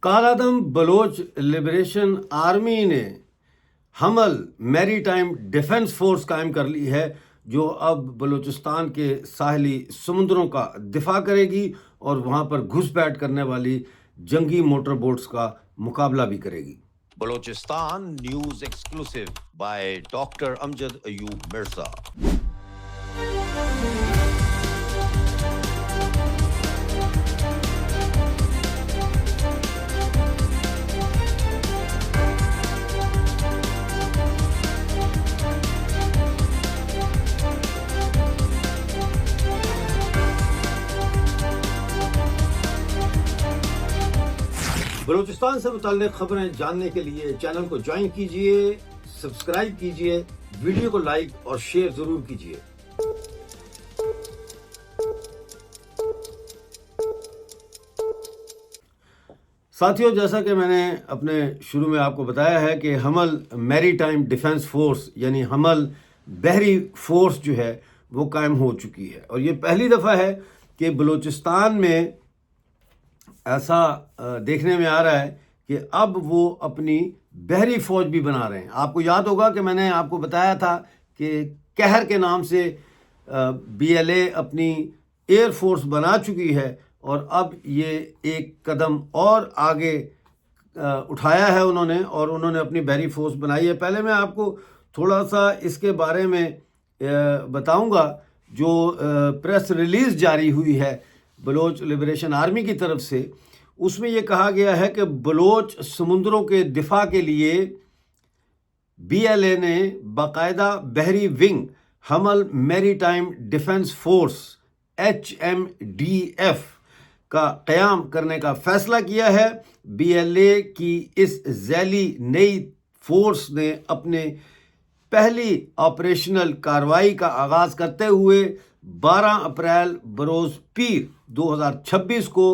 کالعدم Baloch liberation army نے حمل میری ٹائم ڈیفنس فورس قائم کر لی ہے جو اب بلوچستان کے ساحلی سمندروں کا دفاع کرے گی اور وہاں پر گھس بیٹھ کرنے والی جنگی موٹر بوٹس کا مقابلہ بھی کرے گی۔ Balochistan news exclusive by doctor Amjad Ayub Mirza. Balochistan سے متعلق خبریں جاننے کے لیے چینل کو جوائن کیجئے، سبسکرائب کیجئے، ویڈیو کو لائک اور شیئر ضرور کیجئے۔ ساتھیوں، جیسا کہ میں نے اپنے شروع میں آپ کو بتایا ہے کہ حمل میری ٹائم ڈیفنس فورس یعنی حمل بحری فورس جو ہے وہ قائم ہو چکی ہے، اور یہ پہلی دفعہ ہے کہ بلوچستان میں ایسا دیکھنے میں آ رہا ہے کہ اب وہ اپنی بحری فوج بھی بنا رہے ہیں۔ آپ کو یاد ہوگا کہ میں نے آپ کو بتایا تھا کہ قہر کے نام سے بی ایل اے اپنی ایئر فورس بنا چکی ہے، اور اب یہ ایک قدم اور آگے اٹھایا ہے انہوں نے اپنی بحری فورس بنائی ہے۔ پہلے میں آپ کو تھوڑا سا اس کے بارے میں بتاؤں گا۔ جو پریس ریلیز جاری ہوئی ہے بلوچ لبریشن آرمی کی طرف سے، اس میں یہ کہا گیا ہے کہ بلوچ سمندروں کے دفاع کے لیے بی ایل اے نے باقاعدہ بحری ونگ حمل میری ٹائم ڈیفنس فورس HMDF کا قیام کرنے کا فیصلہ کیا ہے۔ بی ایل اے کی اس ذیلی نئی فورس نے اپنے پہلی آپریشنل کارروائی کا آغاز کرتے ہوئے 12 اپریل بروز پیر 2026 کو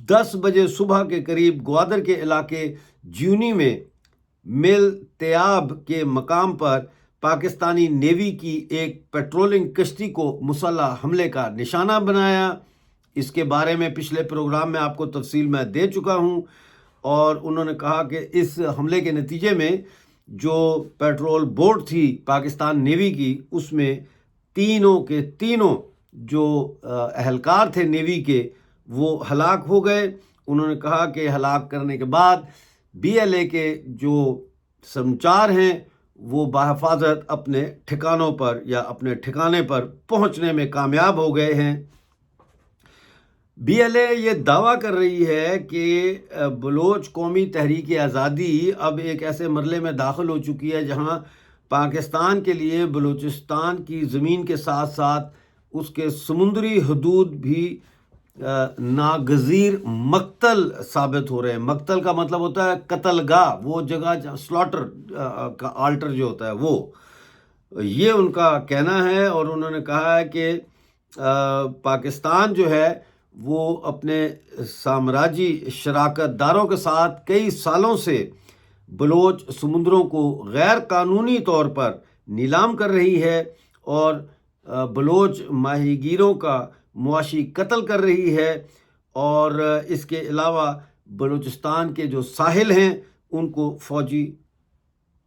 10 بجے صبح کے قریب گوادر کے علاقے جیونی میں میل تیاب کے مقام پر پاکستانی نیوی کی ایک پیٹرولنگ کشتی کو مسلح حملے کا نشانہ بنایا۔ اس کے بارے میں پچھلے پروگرام میں آپ کو تفصیل میں دے چکا ہوں، اور انہوں نے کہا کہ اس حملے کے نتیجے میں جو پیٹرول بوٹ تھی پاکستان نیوی کی، اس میں تینوں کے تینوں جو اہلکار تھے نیوی کے وہ ہلاک ہو گئے۔ انہوں نے کہا کہ ہلاک کرنے کے بعد بی ایل اے کے جو سمچار ہیں وہ بحفاظت اپنے ٹھکانوں پر یا اپنے ٹھکانے پر پہنچنے میں کامیاب ہو گئے ہیں۔ بی ایل اے یہ دعویٰ کر رہی ہے کہ بلوچ قومی تحریک آزادی اب ایک ایسے مرحلے میں داخل ہو چکی ہے جہاں پاکستان کے لیے بلوچستان کی زمین کے ساتھ ساتھ اس کے سمندری حدود بھی ناگزیر مقتل ثابت ہو رہے ہیں۔ مقتل کا مطلب ہوتا ہے قتل گاہ، وہ جگہ سلاٹر کا آلٹر جو ہوتا ہے وہ، یہ ان کا کہنا ہے۔ اور انہوں نے کہا ہے کہ پاکستان جو ہے وہ اپنے سامراجی شراکت داروں کے ساتھ کئی سالوں سے بلوچ سمندروں کو غیر قانونی طور پر نیلام کر رہی ہے، اور بلوچ ماہی گیروں کا معاشی قتل کر رہی ہے، اور اس کے علاوہ بلوچستان کے جو ساحل ہیں ان کو فوجی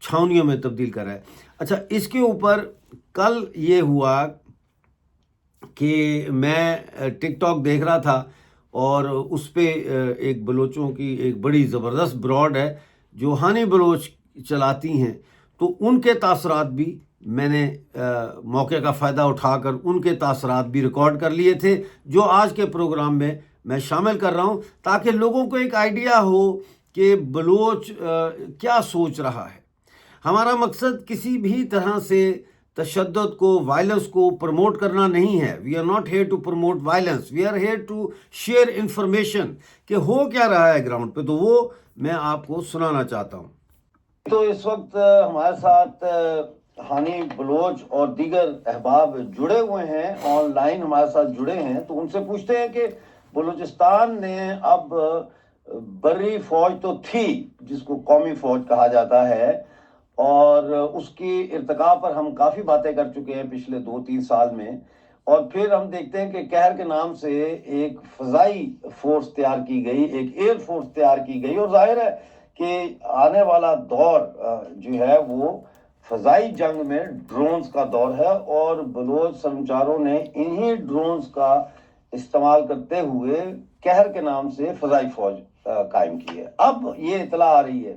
چھاونیوں میں تبدیل کر رہا ہے۔ اچھا، اس کے اوپر کل یہ ہوا کہ میں ٹک ٹاک دیکھ رہا تھا، اور اس پہ ایک بلوچوں کی ایک بڑی زبردست براڈ ہے جو ہانی بلوچ چلاتی ہیں، تو ان کے تاثرات بھی میں نے موقع کا فائدہ اٹھا کر ان کے تاثرات بھی ریکارڈ کر لیے تھے، جو آج کے پروگرام میں شامل کر رہا ہوں، تاکہ لوگوں کو ایک آئیڈیا ہو کہ بلوچ کیا سوچ رہا ہے۔ ہمارا مقصد کسی بھی طرح سے تشدد کو، وائلنس کو پروموٹ کرنا نہیں ہے۔ We are not here to promote violence, we are here to share information کہ ہو کیا رہا ہے گراؤنڈ پہ، تو وہ میں آپ کو سنانا چاہتا ہوں۔ تو اس وقت ہمارے ساتھ ہانی بلوچ اور دیگر احباب جڑے ہوئے ہیں، آن لائن ہمارے ساتھ جڑے ہیں، تو ان سے پوچھتے ہیں کہ بلوچستان نے اب بری فوج تو تھی جس کو قومی فوج کہا جاتا ہے، اور اس کی ارتقاء پر ہم کافی باتیں کر چکے ہیں پچھلے 2-3 سال میں، اور پھر ہم دیکھتے ہیں کہ قہر کے نام سے ایک فضائی فورس تیار کی گئی، ایک ایئر فورس تیار کی گئی، اور ظاہر ہے کہ آنے والا دور جو ہے وہ فضائی جنگ میں ڈرونز کا دور ہے، اور بلوچ سرمچاروں نے انہی ڈرونز کا استعمال کرتے ہوئے قہر کے نام سے فضائی فوج قائم کی ہے۔ اب یہ اطلاع آ رہی ہے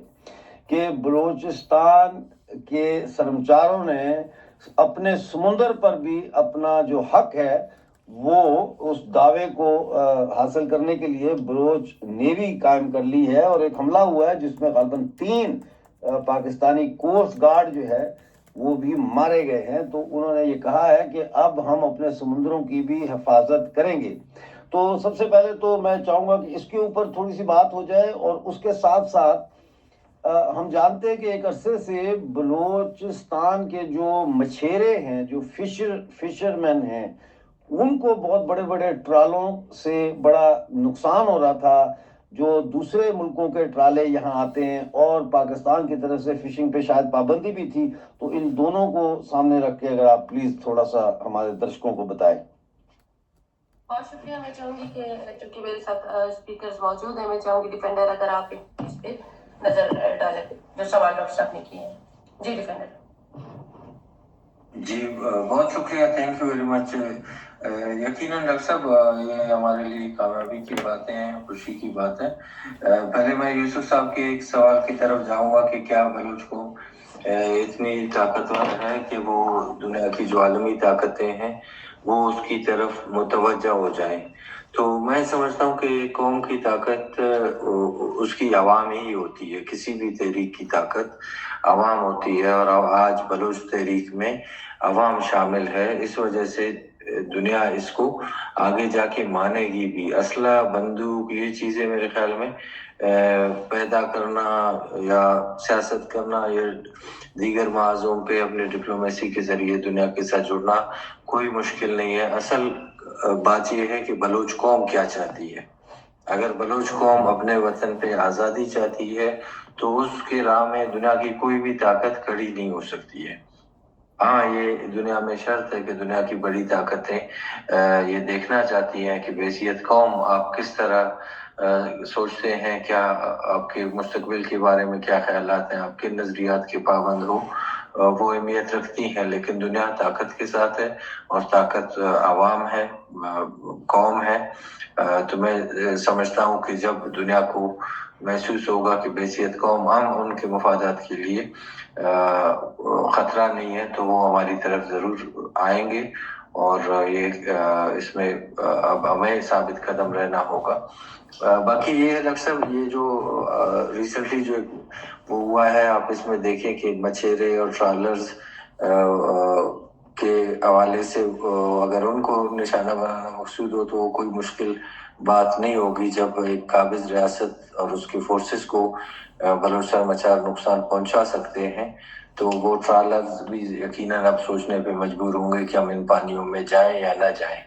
کہ بلوچستان کے سرمچاروں نے اپنے سمندر پر بھی اپنا جو حق ہے وہ اس دعوے کو حاصل کرنے کے لیے بلوچ نیوی قائم کر لی ہے، اور ایک حملہ ہوا ہے جس میں غالباً 3 پاکستانی کوسٹ گارڈ جو ہے وہ بھی مارے گئے ہیں۔ تو انہوں نے یہ کہا ہے کہ اب ہم اپنے سمندروں کی بھی حفاظت کریں گے۔ تو سب سے پہلے تو میں چاہوں گا کہ اس کے اوپر تھوڑی سی بات ہو جائے، اور اس کے ساتھ ساتھ ہم جانتے ہیں کہ ایک عرصے سے بلوچستان کے جو مچھیرے ہیں، جو فشرمین ہیں، ان کو بہت بڑے بڑے ٹرالوں سے بڑا نقصان ہو رہا تھا۔ جو دوسرے ملکوں کے ٹرالے یہاں آتے ہیں، اور پاکستان کی طرف سے فشنگ پہ شاید پابندی بھی تھی، تو ان دونوں کو سامنے رکھ کے اگر آپ پلیز تھوڑا سا ہمارے درشکوں کو بتائیں۔ بہت شکریہ۔ میں چاہوں گی کہ چونکہ میرے ساتھ اسپیکرز موجود ہیں، میں چاہوں گی ڈیفینڈر اگر آپ اس پہ نظر ڈالیں جو سوال ڈاکٹر صاحب نے کیے ہیں۔ جی ڈیفینڈر۔ جی بہت شکریہ، تھینک یو ویری مچ۔ یقیناً ڈاکٹر صاحب یہ ہمارے لیے کامیابی کی باتیں ہیں، خوشی کی بات ہے۔ پہلے میں یوسف صاحب کے ایک سوال کی طرف جاؤں گا کہ کیا بلوچ کو اتنی طاقتور ہے کہ وہ دنیا کی جو عالمی طاقتیں ہیں وہ اس کی طرف متوجہ ہو جائیں۔ تو میں سمجھتا ہوں کہ قوم کی طاقت اس کی عوام ہی ہوتی ہے، کسی بھی تحریک کی طاقت عوام ہوتی ہے، اور آج بلوچ تحریک میں عوام شامل ہے، اس وجہ سے دنیا اس کو آگے جا کے مانے گی بھی۔ اسلحہ، بندوق، یہ چیزیں میرے خیال میں پیدا کرنا یا سیاست کرنا یا دیگر محاذوں پہ اپنے ڈپلومیسی کے ذریعے دنیا کے ساتھ جڑنا کوئی مشکل نہیں ہے۔ اصل بات یہ ہے کہ بلوچ قوم کیا چاہتی ہے۔ اگر بلوچ قوم اپنے وطن پہ آزادی چاہتی ہے تو اس کے راہ میں دنیا کی کوئی بھی طاقت کھڑی نہیں ہو سکتی ہے۔ ہاں، یہ دنیا میں شرط ہے کہ دنیا کی بڑی طاقتیں یہ دیکھنا چاہتی ہیں کہ بحیثیت قوم آپ کس طرح سوچتے ہیں، کیا آپ کے مستقبل کے بارے میں کیا خیالات ہیں، آپ کے نظریات کے پابند ہو، وہ اہمیت رکھتی ہیں۔ لیکن دنیا طاقت کے ساتھ ہے، اور طاقت عوام ہے، قوم ہے۔ تو میں سمجھتا ہوں کہ جب دنیا کو محسوس ہوگا کہ بحیثیت قوم ہم ان کے مفادات کے لیے خطرہ نہیں ہے، تو وہ ہماری طرف ضرور آئیں گے، اور یہ اس میں اب ہمیں ثابت قدم رہنا ہوگا۔ باقی یہ ہے ڈاکٹر صاحب، یہ جو ریسنٹلی جو وہ ہوا ہے، آپ اس میں دیکھیں کہ مچھیرے اور ٹرالرز کے حوالے سے اگر ان کو نشانہ بنانا مقصود ہو تو وہ کوئی مشکل بات نہیں ہوگی، جب ایک قابض ریاست اور اس کی فورسز کو بلوچ سرمچار نقصان پہنچا سکتے ہیں، تو وہ ٹرالرز بھی یقیناً اب سوچنے پہ مجبور ہوں گے کہ ہم ان پانیوں میں جائیں یا نہ جائیں۔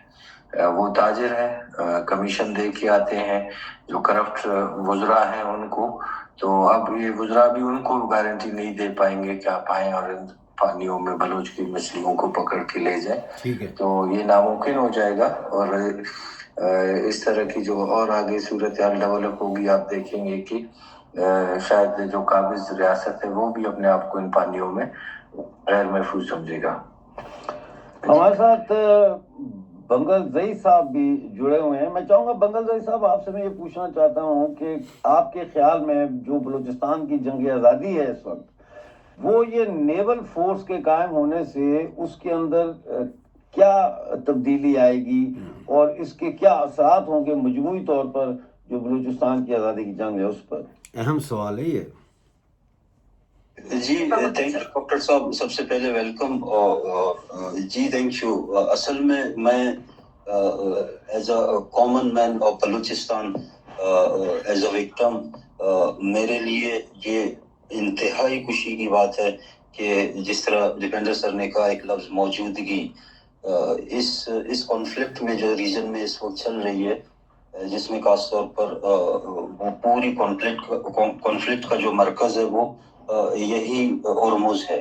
وہ تاجر ہیں، کمیشن دے کے آتے ہیں، جو کرپٹ وزراء ہیں ان کو، تو اب یہ وزراء بھی ان کو گارنٹی نہیں دے پائیں گے کہ آپ آئیں اور ان پانیوں میں بلوچ کی مچھلیوں کو پکڑ کے لے جائیں۔ ٹھیک ہے، تو یہ ناممکن ہو جائے گا، اور اس طرح کی جو اور آگے صورتحال ڈیولپ ہوگی، آپ دیکھیں گے کہ شاید جو قابض ریاست ہے وہ بھی اپنے آپ کو ان پانیوں میں غیر محفوظ سمجھے گا۔ ہمارے ساتھ بنگل زئی صاحب بھی جڑے ہوئے ہیں۔ میں چاہوں گا بنگل زئی صاحب، آپ سے میں یہ پوچھنا چاہتا ہوں کہ آپ کے خیال میں جو بلوچستان کی جنگ آزادی ہے اس وقت، وہ یہ نیول فورس کے قائم ہونے سے اس کے اندر کیا تبدیلی آئے گی، اور اس کے کیا اثرات ہوں گے مجموعی طور پر جو بلوچستان کی آزادی کی جنگ ہے اس پر؟ اہم سوال ہے یہ۔ جی تھینک یو ڈاکٹر صاحب، سب سے پہلے ویلکم۔ G thank you. اصل میں as a common man of Balochistan, as a victim, میرے لیے یہ انتہائی خوشی کی بات ہے کہ جس طرح ڈیفینڈر سر نے کہا، ایک لفظ موجودگی، اس کانفلکٹ میں جو ریجن میں اس وقت چل رہی ہے، جس میں خاص طور پر وہ پوری کانفلکٹ کا جو مرکز ہے وہ یہی ہرمز ہے،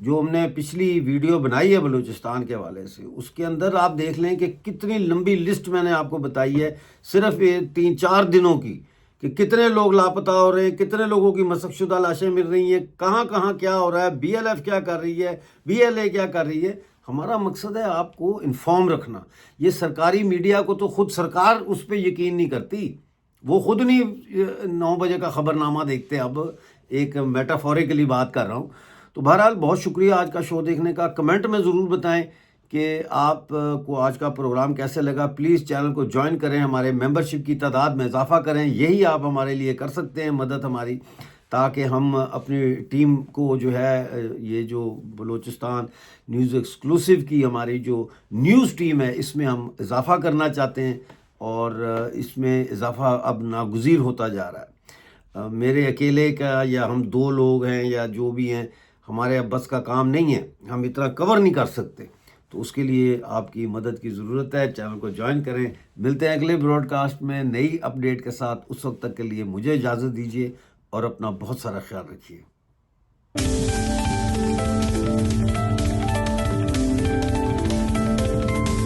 جو ہم نے پچھلی ویڈیو بنائی ہے بلوچستان کے حوالے سے، اس کے اندر آپ دیکھ لیں کہ کتنی لمبی لسٹ میں نے آپ کو بتائی ہے صرف یہ 3-4 دنوں کی، کہ کتنے لوگ لاپتہ ہو رہے ہیں، کتنے لوگوں کی مسخ شدہ لاشیں مل رہی ہیں، کہاں کہاں کیا ہو رہا ہے، BLF کیا کر رہی ہے، BLA کیا کر رہی ہے۔ ہمارا مقصد ہے آپ کو انفارم رکھنا۔ یہ سرکاری میڈیا کو تو خود سرکار اس پہ یقین نہیں کرتی، وہ خود نہیں 9 بجے کا خبر نامہ دیکھتے۔ اب ایک میٹافوریکلی بات کر رہا ہوں۔ تو بہرحال بہت شکریہ آج کا شو دیکھنے کا۔ کمنٹ میں ضرور بتائیں کہ آپ کو آج کا پروگرام کیسے لگا۔ پلیز چینل کو جوائن کریں، ہمارے ممبرشپ کی تعداد میں اضافہ کریں، یہی آپ ہمارے لیے کر سکتے ہیں مدد ہماری، تاکہ ہم اپنی ٹیم کو جو ہے یہ جو بلوچستان نیوز ایکسکلوسیو کی ہماری جو نیوز ٹیم ہے اس میں ہم اضافہ کرنا چاہتے ہیں، اور اس میں اضافہ اب ناگزیر ہوتا جا رہا ہے۔ میرے اکیلے کا یا ہم 2 لوگ ہیں یا جو بھی ہیں، ہمارے اب بس کا کام نہیں ہے، ہم اتنا کور نہیں کر سکتے، تو اس کے لیے آپ کی مدد کی ضرورت ہے۔ چینل کو جوائن کریں۔ ملتے ہیں اگلے براڈ کاسٹ میں نئی اپڈیٹ کے ساتھ، اس وقت تک کے لیے مجھے اجازت دیجیے اور اپنا بہت سارا خیال رکھیے۔